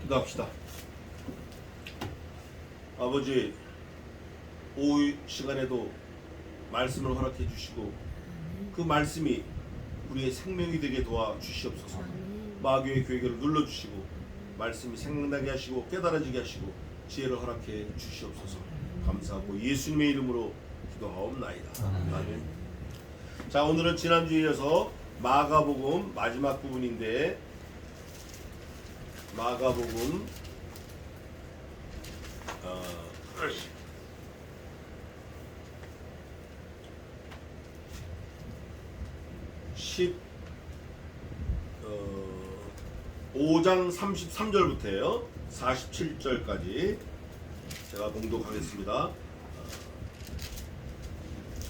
기도합시다. 아버지, 오후 시간에도 말씀을 허락해 주시고 그 말씀이 우리의 생명이 되게 도와주시옵소서. 마귀의 교회를 눌러주시고 말씀이 생각나게 하시고 깨달아지게 하시고 지혜를 허락해 주시옵소서. 감사하고 예수님의 이름으로 기도하옵나이다. 아멘. 자, 오늘은 지난주에 이어서 마가복음 마지막 부분인데, 마가복음 5장 33절부터요 47절까지 제가 봉독하겠습니다.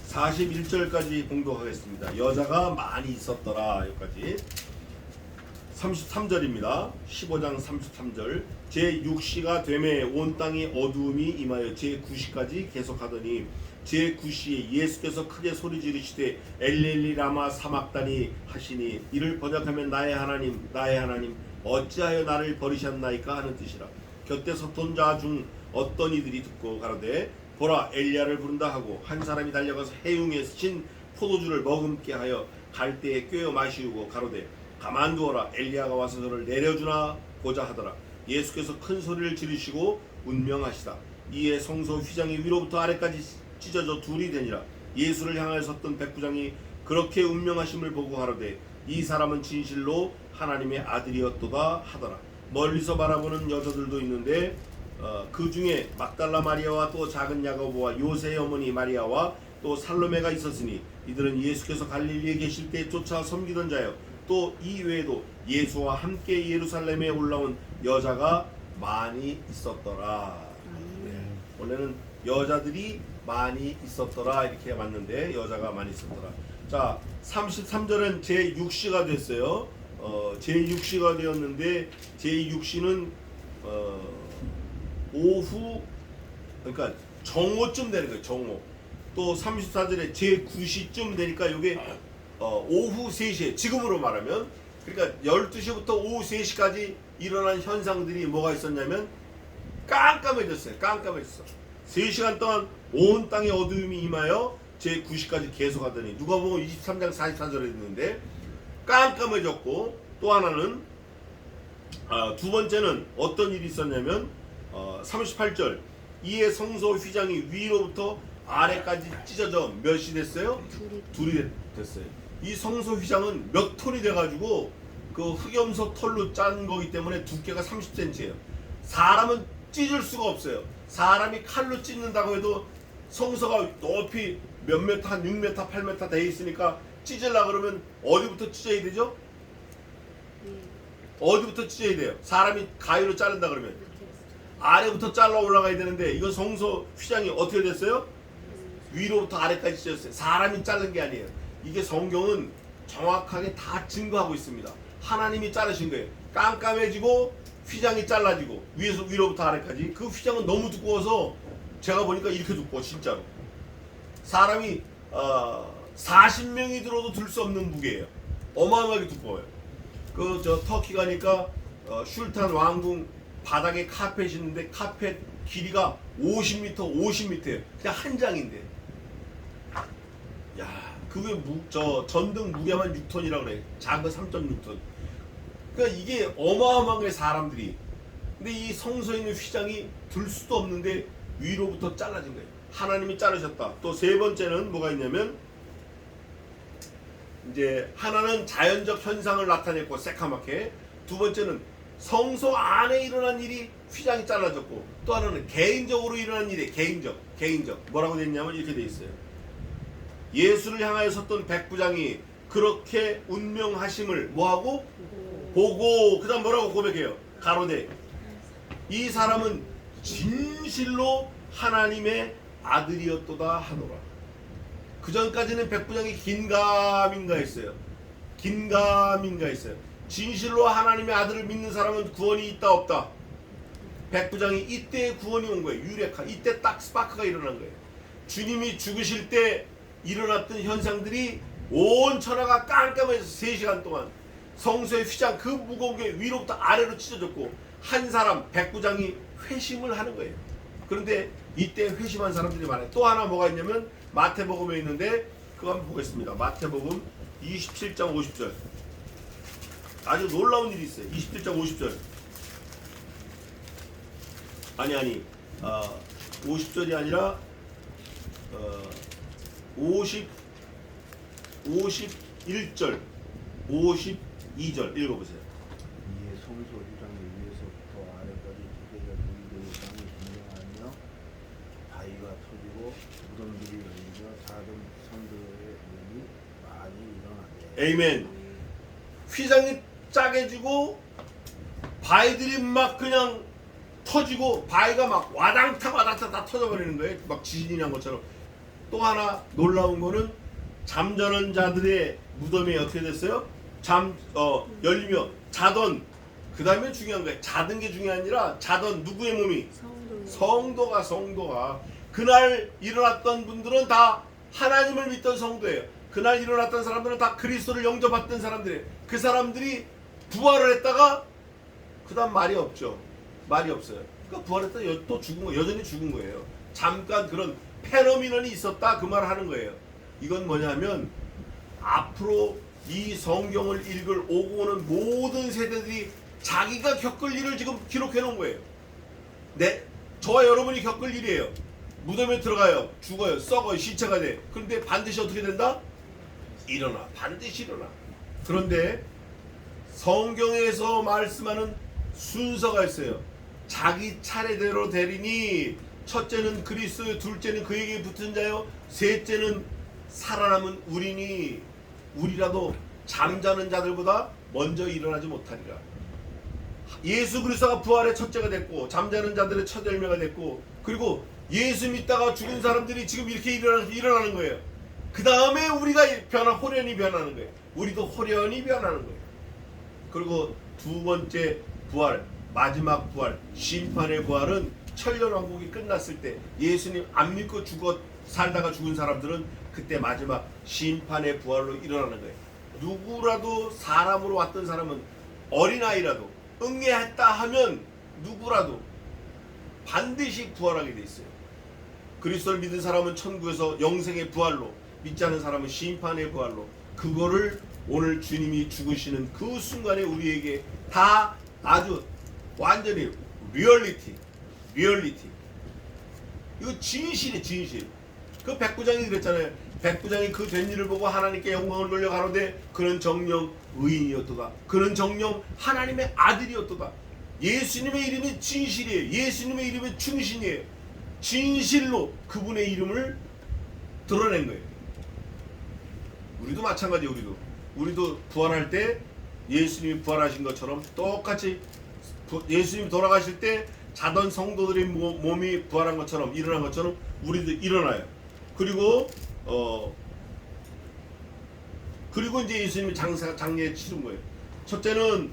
41절까지 봉독하겠습니다. 여자가 많이 있었더라. 여기까지 33절입니다. 15장 33절. 제6시가 되매 온 땅이 어두움이 임하여 제9시까지 계속하더니 제9시에 예수께서 크게 소리 지르시되 엘리엘리 라마 사막다니 하시니, 이를 번역하면 나의 하나님 나의 하나님 어찌하여 나를 버리셨나이까 하는 뜻이라. 곁에 섰던 자 중 어떤 이들이 듣고 가로되 보라, 엘리야를 부른다 하고 한 사람이 달려가서 해웅에 신 포도주를 머금게 하여 갈대에 꿰어 마시우고 가로되 가만두어라, 엘리야가 와서 저를 내려주나 보자 하더라. 예수께서 큰 소리를 지르시고 운명하시다. 이에 성소 휘장이 위로부터 아래까지 찢어져 둘이 되니라. 예수를 향하여 섰던 백부장이 그렇게 운명하심을 보고 가로되 이 사람은 진실로 하나님의 아들이었도다 하더라. 멀리서 바라보는 여자들도 있는데 그 중에 막달라 마리아와 또 작은 야고보와 요새의 어머니 마리아와 또 살로메가 있었으니 이들은 예수께서 갈릴리에 계실 때 쫓아 섬기던 자요, 또 이 외에도 예수와 함께 예루살렘에 올라온 여자가 많이 있었더라. 네. 원래는 여자들이 많이 있었더라 이렇게 맞는데 여자가 많이 있었더라. 자, 33절은 제6시가 됐어요. 제6시가 되었는데 제6시는 오후, 그러니까 정오쯤 되는 거예요. 정오. 또 34절에 제9시쯤 되니까 이게 오후 3시에, 지금으로 말하면 그러니까 12시부터 오후 3시까지 일어난 현상들이 뭐가 있었냐면 깜깜해졌어요. 깜깜해졌어. 3시간 동안 온 땅에 어두움이 임하여 제9시까지 계속하더니, 누가복음 23장 44절에 있는데 깜깜해졌고, 또 하나는 두 번째는 어떤 일이 있었냐면 38절, 이에 성소 휘장이 위로부터 아래까지 찢어져 몇이 됐어요? 둘이 됐어요. 이 성소 휘장은 몇 톤이 돼가지고 그 흑염소 털로 짠 거기 때문에 두께가 30cm예요. 사람은 찢을 수가 없어요. 사람이 칼로 찢는다고 해도 성소가 높이 몇 메타, 한 6m, 8m 돼 있으니까 찢으려고 그러면 어디부터 찢어야 되죠? 어디부터 찢어야 돼요? 사람이 가위로 자른다 그러면 아래부터 잘라 올라가야 되는데, 이건 성소 휘장이 어떻게 됐어요? 위로부터 아래까지 찢었어요. 사람이 자른 게 아니에요. 이게 성경은 정확하게 다 증거하고 있습니다. 하나님이 자르신 거예요. 깜깜해지고 휘장이 잘라지고 위로부터 아래까지. 그 휘장은 너무 두꺼워서 제가 보니까 이렇게 두꺼워, 진짜로. 사람이 40명이 들어도 들 수 없는 무게예요. 어마어마하게 두꺼워요. 터키 가니까 슐탄 왕궁 바닥에 카펫이 있는데 카펫 길이가 50m, 50m예요. 그냥 한 장인데. 야, 그게 전등 무게만 6톤이라고 그래. 작은 거 3.6톤. 그러니까 이게 어마어마한 게 사람들이. 근데 이 성소에 있는 휘장이 들 수도 없는데 위로부터 잘라진 거예요. 하나님이 자르셨다. 또 세 번째는 뭐가 있냐면, 이제 하나는 자연적 현상을 나타냈고 새카맣게, 두 번째는 성소 안에 일어난 일이 휘장이 잘라졌고, 또 하나는 개인적으로 일어난 일이 개인적 뭐라고 돼 있냐면 이렇게 돼 있어요. 예수를 향하여 섰던 백부장이 그렇게 운명하심을 뭐하고? 보고, 그 다음 뭐라고 고백해요? 가로되 이 사람은 진실로 하나님의 아들이었도다 하노라. 그 전까지는 백부장이 긴가민가 했어요. 진실로 하나님의 아들을 믿는 사람은 구원이 있다 없다. 백부장이 이때 구원이 온 거예요. 유레카. 이때 딱 스파크가 일어난 거예요. 주님이 죽으실 때 일어났던 현상들이 온 천하가 깜깜해서 3시간 동안 성소의 휘장 그 무거운 게 위로부터 아래로 찢어졌고, 한 사람 백부장이 회심을 하는 거예요. 그런데 이때 회심한 사람들이 많아요. 또 하나 뭐가 있냐면 마태복음에 있는데 그거 한번 보겠습니다. 마태복음 27장 50절. 아주 놀라운 일이 있어요. 27장 50절. 아니 50절이 아니라 51절 52절 읽어보세요. 이에 성소 주장의 위에서부터 아래까지 두개가 보이는 땅이 분명하며 바위가 터지고 무덤들이 열리며 작은 성도의 눈이 많이 일어나네. 에이멘. 휘장이 짜게지고 바위들이 막 그냥 터지고 바위가 막 와당탕 다 터져버리는 거예요. 막 지진이 난 것처럼. 또 하나 놀라운 거는 잠자는 자들의 무덤이 어떻게 됐어요? 열리며 자던. 그 다음에 중요한 거예요. 자던 게 중요한 게 아니라 자던 누구의 몸이? 성도가. 그날 일어났던 분들은 다 하나님을 믿던 성도예요. 그날 일어났던 사람들은 다 그리스도를 영접했던 사람들이에요. 그 사람들이 부활을 했다가 그 다음 말이 없죠. 말이 없어요. 그러니까 부활했다 또 죽은 거, 여전히 죽은 거예요. 잠깐 그런 페노미넌이 있었다 그 말을 하는 거예요. 이건 뭐냐면 앞으로 이 성경을 읽을 오고 오는 모든 세대들이 자기가 겪을 일을 지금 기록해 놓은 거예요. 네, 저와 여러분이 겪을 일이에요. 무덤에 들어가요. 죽어요. 썩어요. 시체가 돼. 그런데 반드시 어떻게 된다? 일어나. 반드시 일어나. 그런데 성경에서 말씀하는 순서가 있어요. 자기 차례대로 되리니 첫째는 그리스도, 둘째는 그에게 붙은 자요, 셋째는 살아남은 우리니 우리라도 잠자는 자들보다 먼저 일어나지 못하리라. 예수 그리스도가 부활의 첫째가 됐고 잠자는 자들의 첫 열매가 됐고 그리고 예수 믿다가 죽은 사람들이 지금 이렇게 일어나는 거예요. 그 다음에 우리가 호련히 변하는 거예요. 우리도 호련히 변하는 거예요. 그리고 두 번째 부활, 마지막 부활, 심판의 부활은 천년왕국이 끝났을 때 예수님 안 믿고 살다가 죽은 사람들은 그때 마지막 심판의 부활로 일어나는 거예요. 누구라도 사람으로 왔던 사람은 어린아이라도 응애했다 하면 누구라도 반드시 부활하게 돼 있어요. 그리스도를 믿은 사람은 천국에서 영생의 부활로, 믿지 않은 사람은 심판의 부활로. 그거를 오늘 주님이 죽으시는 그 순간에 우리에게 다 아주 완전히 리얼리티. 이거 진실이에요. 진실. 그 백부장이 그랬잖아요. 백부장이 그 된 일을 보고 하나님께 영광을 돌려 가로되 그는 정령 의인이었도다. 그는 정령 하나님의 아들이었도다. 예수님의 이름이 진실이에요. 예수님의 이름이 충신이에요. 진실로 그분의 이름을 드러낸 거예요. 우리도 마찬가지예요. 우리도 부활할 때 예수님이 부활하신 것처럼 똑같이 예수님이 돌아가실 때 자던 성도들의 몸이 부활한 것처럼 일어난 것처럼 우리도 일어나요. 그리고 이제 예수님이 장례에 치른 거예요. 첫째는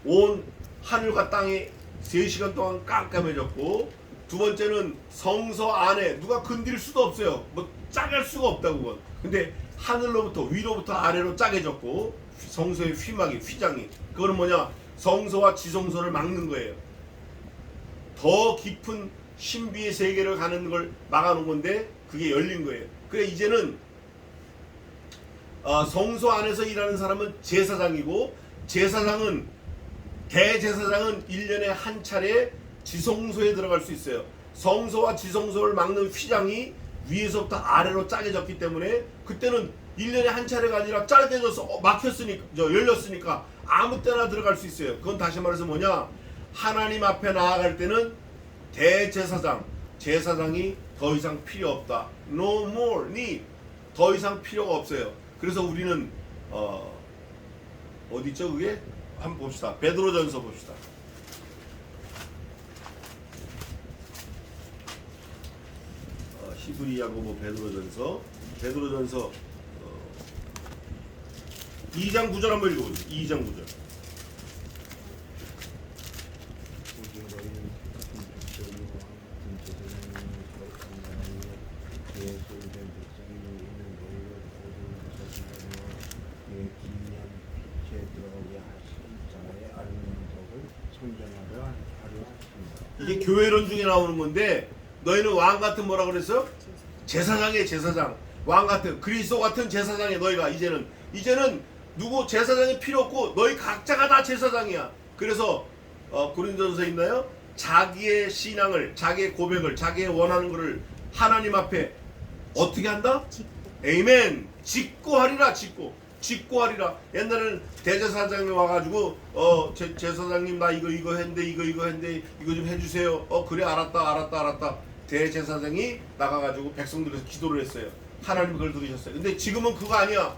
온 하늘과 땅이 3시간 동안 깜깜해졌고, 두 번째는 성서 안에 누가 건드릴 수도 없어요. 뭐 짜갈 수가 없다고 그건. 근데 하늘로부터 위로부터 아래로 짜게졌고, 성소의 휘장이 그거는 뭐냐? 성소와 지성소를 막는 거예요. 더 깊은 신비의 세계를 가는 걸 막아놓은 건데 그게 열린 거예요. 그래 이제는 성소 안에서 일하는 사람은 제사장이고, 대제사장은 1년에 한 차례 지성소에 들어갈 수 있어요. 성소와 지성소를 막는 휘장이 위에서부터 아래로 짜게졌기 때문에 그때는 1년에 한 차례가 아니라 짜게져서 열렸으니까 아무 때나 들어갈 수 있어요. 그건 다시 말해서 뭐냐? 하나님 앞에 나아갈 때는 제사장이 더 이상 필요 없다. No more need. 더 이상 필요가 없어요. 그래서 우리는 어디 있죠 그게? 한번 봅시다. 베드로전서 봅시다. 히브리 야고보 베드로전서 2장 9절 한번 읽어보세요. 2장 9절. 기이한 빛에 들어가게 하신 자의 아름다운 덕을 선전하려 하니라. 이게 교회론 중에 나오는 건데 너희는 왕 같은 뭐라 그랬어? 제사장이에요. 제사장. 왕 같은 그리스도 같은 제사장이야. 너희가 이제는 누구 제사장이 필요 없고 너희 각자가 다 제사장이야. 그래서 고린도전서에 있나요? 자기의 신앙을, 자기의 고백을, 자기의 원하는 것을 하나님 앞에 어떻게 한다? 에이멘. 짓고 하리라. 짓고 하리라. 옛날에는 대제사장이 와가지고 제사장님 나 이거 했는데 이거 했는데 이거 좀 해주세요. 그래 알았다. 대제사장이 나가가지고 백성들에서 기도를 했어요. 하나님 그걸 들으셨어요. 근데 지금은 그거 아니야.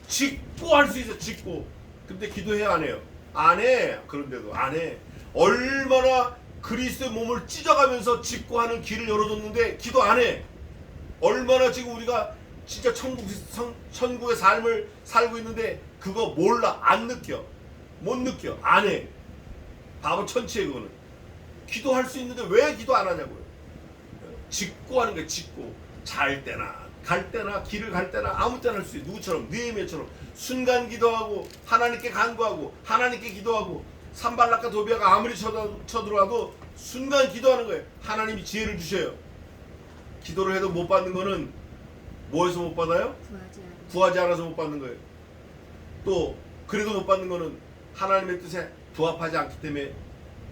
짓고 할 수 있어. 짓고. 근데 기도해야 안 해요. 안 해. 그런데도 안 해. 얼마나 그리스도의 몸을 찢어가면서 짓고 하는 길을 열어줬는데 기도 안 해. 얼마나 지금 우리가 진짜 천국의 삶을 살고 있는데 그거 몰라. 안 느껴. 못 느껴. 안 해. 바보 천치에 그거는. 기도할 수 있는데 왜 기도 안 하냐고요. 짓고 하는 거야. 짓고. 잘 때나 갈 때나 길을 갈 때나 아무 때나 할 수 있어. 누구처럼 느헤미야처럼 순간 기도하고 하나님께 간구하고 하나님께 기도하고 산발락과 도비아가 아무리 쳐들어와도 순간 기도하는 거예요. 하나님이 지혜를 주셔요. 기도를 해도 못 받는 거는 뭐에서 못 받아요? 구하지 않아서 못 받는 거예요. 또 그래도 못 받는 거는 하나님의 뜻에 부합하지 않기 때문에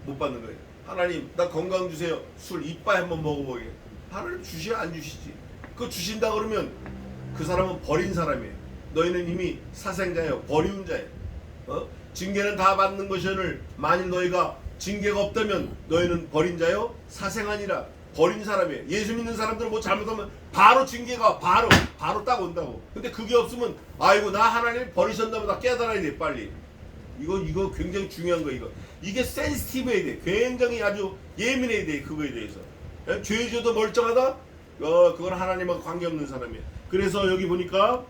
못 받는 거예요. 하나님 나 건강 주세요. 술 이빨 한번 먹어보게. 하나님 주시야 안 주시지. 그거 주신다 그러면 그 사람은 버린 사람이에요. 너희는 이미 사생자예요. 버리운 자예요. 징계는 다 받는 것이오늘 만일 너희가 징계가 없다면 너희는 버린 자요 사생아니라. 버린 사람이에요. 예수 믿는 사람들은 뭐 잘못하면 바로 징계가 바로 딱 온다고. 근데 그게 없으면 아이고 나 하나님 버리셨나 보다 깨달아야 돼 빨리. 이거 굉장히 중요한 거. 이게 센시티브해야 돼. 굉장히 아주 예민해야 돼. 그거에 대해서. 죄 지어도 멀쩡하다? 그건 하나님하고 관계없는 사람이에요. 그래서 여기 보니까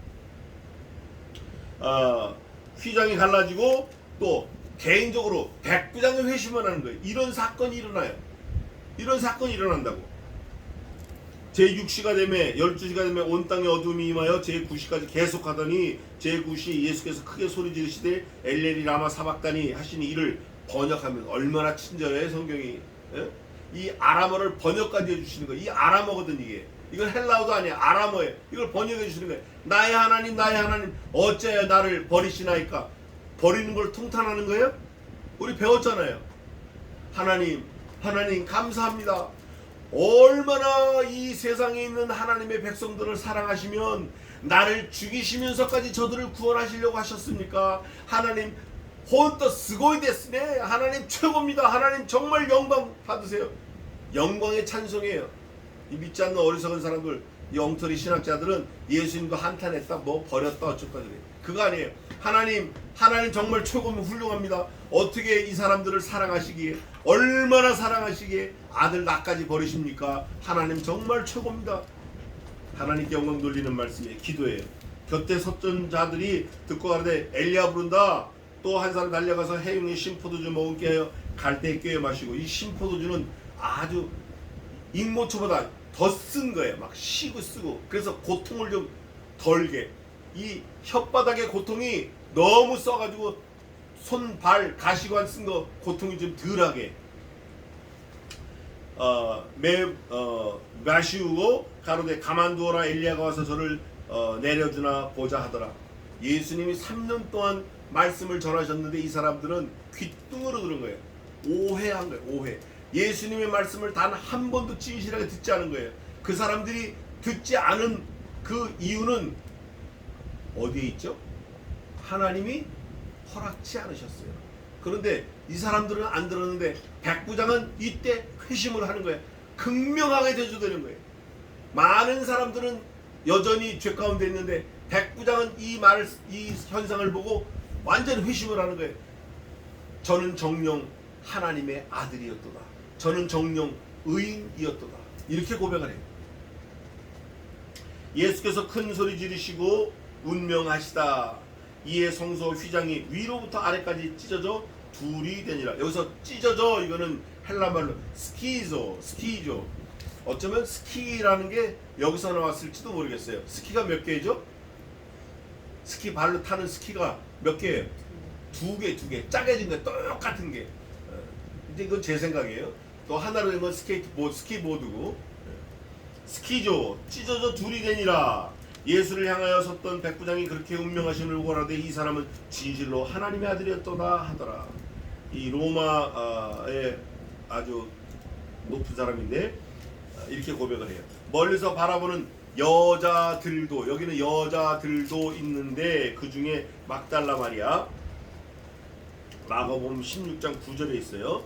휘장이 갈라지고 또 개인적으로 백부장이 회심을 하는 거예요. 이런 사건이 일어나요. 이런 사건이 일어난다고. 제6시가 되매 12시가 되매 온 땅에 어둠이 임하여 제9시까지 계속하더니 제9시 예수께서 크게 소리 지르시되 엘레리 라마 사박다니 하시니 이를 번역하면 얼마나 친절해 성경이. 이 아람어를 번역까지 해주시는 거예요. 이 아람어거든 이게. 이건 헬라어도 아니야. 아람어예요. 이걸 번역해 주시는 거예요. 나의 하나님 어째 나를 버리시나이까. 버리는 걸 통탄하는 거예요? 우리 배웠잖아요. 하나님 감사합니다. 얼마나 이 세상에 있는 하나님의 백성들을 사랑하시면 나를 죽이시면서까지 저들을 구원하시려고 하셨습니까? 하나님 혼또 스고이 데스네. 하나님 최고입니다. 하나님 정말 영광 받으세요. 영광의 찬송이에요. 이 믿지 않는 어리석은 사람들, 이 엉터리 신학자들은 예수님도 한탄했다, 뭐 버렸다 어쩌다 그래. 그거 아니에요. 하나님 정말 최고면 훌륭합니다. 어떻게 이 사람들을 사랑하시기에, 얼마나 사랑하시기에 아들 나까지 버리십니까? 하나님 정말 최고입니다. 하나님께 영광 돌리는 말씀이에요. 기도예요. 곁에 섰던 자들이 듣고 가는데 엘리야 부른다. 또 한 사람 달려가서 해용의 신포도주 먹을게 하여 갈대에 꿰어 마시고. 이 신포도주는 아주 익모초보다 더 쓴 거예요. 막 쉬고 쓰고. 그래서 고통을 좀 덜게. 이 혓바닥의 고통이 너무 써가지고 손, 발, 가시관 쓴 거 고통이 좀 덜하게. 마시우고 가로되 가만두어라. 엘리야가 와서 저를 내려주나 보자 하더라. 예수님이 3년 동안 말씀을 전하셨는데 이 사람들은 귓등으로 들은 거예요. 오해한 거예요. 오해. 예수님의 말씀을 단 한 번도 진실하게 듣지 않은 거예요. 그 사람들이 듣지 않은 그 이유는 어디에 있죠? 하나님이 허락치 않으셨어요. 그런데 이 사람들은 안 들었는데 백부장은 이때 회심을 하는 거예요. 극명하게 대조되는 거예요. 많은 사람들은 여전히 죄 가운데 있는데 백부장은 이 현상을 보고 완전히 회심을 하는 거예요. 저는 정녕 하나님의 아들이었도다. 저는 정녕 의인이었도다. 이렇게 고백을 해요. 예수께서 큰 소리 지르시고 운명하시다. 이에 성소 휘장이 위로부터 아래까지 찢어져 둘이 되니라. 여기서 찢어져 이거는 헬라말로 스키죠. 어쩌면 스키라는 게 여기서 나왔을지도 모르겠어요. 스키가 몇 개죠? 스키 발로 타는 스키가 몇 개예요? 두 개. 짜게진 거 똑같은 게. 이제 이건 제 생각이에요. 또 하나로 된 건 스키보드고 스키조 찢어져 둘이 되니라. 예수를 향하여 섰던 백부장이 그렇게 운명하심을 고하되 이 사람은 진실로 하나님의 아들이었도다 하더라. 이 로마의 아주 높은 사람인데 이렇게 고백을 해요. 멀리서 바라보는 여자들도, 여기는 여자들도 있는데 그 중에 막달라 마리아, 마가복음 16장 9절에 있어요.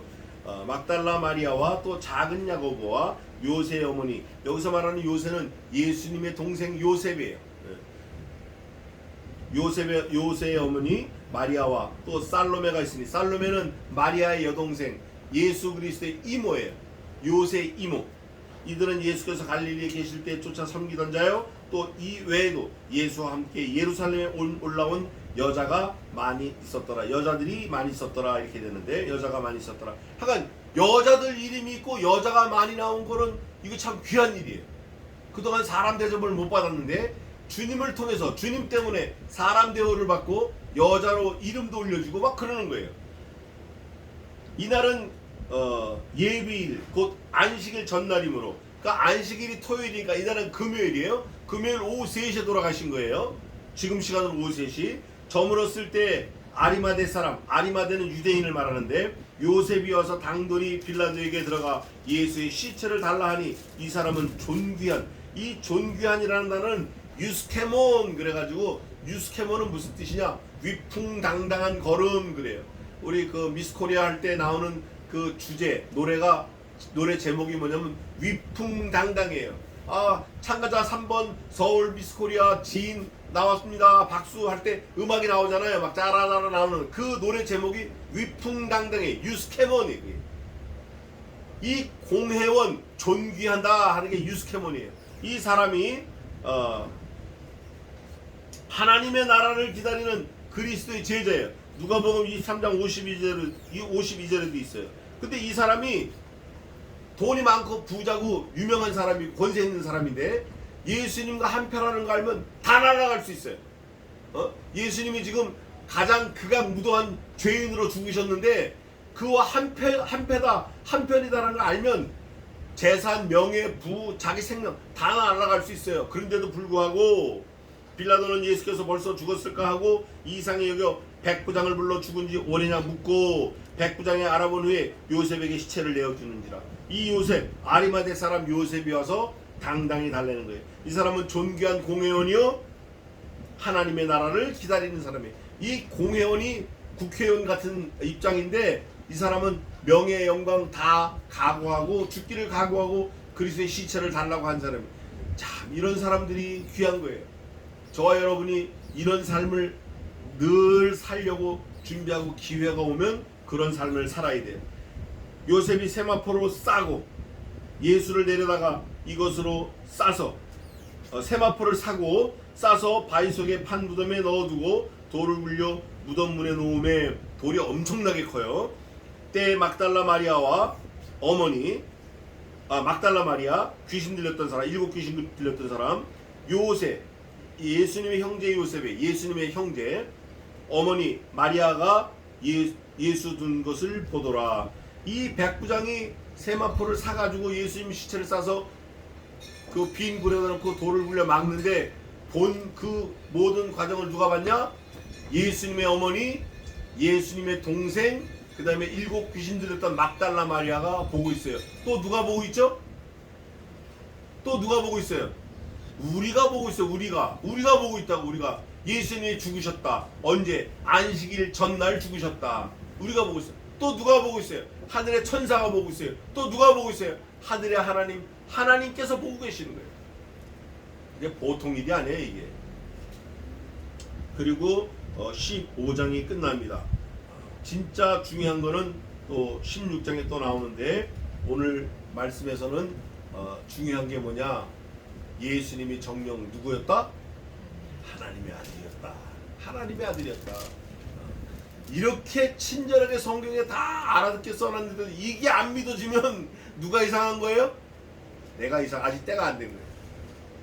막달라 마리아와 또 작은 야고보와 요새의 어머니, 여기서 말하는 요새는 예수님의 동생 요셉이에요. 요셉의 어머니 마리아와 또 살로메가 있으니, 살로메는 마리아의 여동생, 예수 그리스도의 이모예요. 요새의 이모. 이들은 예수께서 갈릴리에 계실 때 쫓아 섬기던 자요. 또 이 외에도 예수와 함께 예루살렘에 올라온 여자가 많이 있었더라. 여자들이 많이 있었더라. 이렇게 되는데 여자가 많이 있었더라. 하여간 여자들 이름이 있고 여자가 많이 나온 거는 이거 참 귀한 일이에요. 그동안 사람 대접을 못 받았는데 주님을 통해서, 주님 때문에 사람 대우를 받고 여자로 이름도 올려주고 막 그러는 거예요. 이날은 예비일, 곧 안식일 전날이므로, 그러니까 안식일이 토요일이니까 이날은 금요일이에요. 금요일 오후 3시에 돌아가신 거예요. 지금 시간은 오후 3시. 저물었을 때 아리마대 사람, 아리마대는 유대인을 말하는데, 요셉이 와서 당돌이 빌라도에게 들어가 예수의 시체를 달라 하니 이 사람은 존귀한, 이 존귀한이라는 단어는 유스케몬, 그래가지고 유스케몬은 무슨 뜻이냐? 위풍당당한 걸음, 그래요. 우리 그 미스코리아 할 때 나오는 그 주제, 노래 제목이 뭐냐면 위풍당당해요. 참가자 3번 서울 미스코리아 지인 나왔습니다. 박수 할 때 음악이 나오잖아요. 막 짜라라라 나오는 그 노래 제목이 위풍당당해. 유스케몬이. 이 공회원 존귀한다 하는 게 유스케몬이에요. 이 사람이 하나님의 나라를 기다리는 그리스도의 제자예요. 누가복음 23장 52절에도 있어요. 근데 이 사람이 돈이 많고 부자고 유명한 사람이, 권세 있는 사람인데 예수님과 한패라는 거 알면 다 날아갈 수 있어요. 예수님이 지금 가장 극악무도한 죄인으로 죽으셨는데 그와 한편이다라는 걸 알면 재산, 명예, 부, 자기 생명 다 날아갈 수 있어요. 그런데도 불구하고 빌라도는 예수께서 벌써 죽었을까 하고 이상히 여겨 백부장을 불러 죽은 지 오래냐 묻고, 백부장이 알아본 후에 요셉에게 시체를 내어주는지라. 이 요셉, 아리마대 사람 요셉이 와서 당당히 달래는 거예요. 이 사람은 존귀한 공회원이요 하나님의 나라를 기다리는 사람이에요. 이 공회원이 국회의원 같은 입장인데 이 사람은 명예, 영광 다 각오하고 죽기를 각오하고 그리스도의 시체를 달라고 한 사람이에요. 참 이런 사람들이 귀한 거예요. 저와 여러분이 이런 삶을 늘 살려고 준비하고 기회가 오면 그런 삶을 살아야 돼요. 요셉이 세마포로 싸고 예수를 내려다가 이것으로 싸서 세마포를 사고 싸서 바위 속에 판 무덤에 넣어두고 돌을 굴려 무덤 문에 놓음에 돌이 엄청나게 커요. 때에 막달라 마리아와 어머니, 막달라 마리아, 귀신 들렸던 사람, 7 귀신 들렸던 사람, 요셉, 예수님의 형제 요셉의, 예수님의 형제 어머니 마리아가 예수 둔 것을 보더라. 이 백부장이 세마포를 사가지고 예수님 시체를 싸서 그 빈 굴에다 놓고 돌을 굴려 막는데 본 그 모든 과정을 누가 봤냐? 예수님의 어머니, 예수님의 동생, 그 다음에 7 귀신 들렸던 막달라 마리아가 보고 있어요. 또 누가 보고 있죠? 또 누가 보고 있어요? 우리가 보고 있어요. 우리가 보고 있다고. 우리가 예수님이 죽으셨다. 언제? 안식일 전날 죽으셨다. 우리가 보고 있어요. 또 누가 보고 있어요? 하늘의 천사가 보고 있어요. 또 누가 보고 있어요? 하늘의 하나님께서 보고 계시는 거예요. 이게 보통 일이 아니에요, 이게. 그리고 15장이 끝납니다. 진짜 중요한 거는 또 16장에 또 나오는데, 오늘 말씀에서는 중요한 게 뭐냐? 예수님이 정녕 누구였다? 하나님의 아들이었다. 하나님의 아들이었다. 이렇게 친절하게 성경에 다 알아듣게 써놨는데 이게 안 믿어지면 누가 이상한 거예요? 내가 아직 때가 안 된 거예요.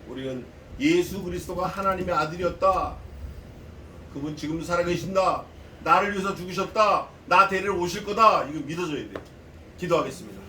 우리는 예수 그리스도가 하나님의 아들이었다. 그분 지금도 살아계신다. 나를 위해서 죽으셨다. 나 데리러 오실 거다. 이거 믿어줘야 돼. 기도하겠습니다.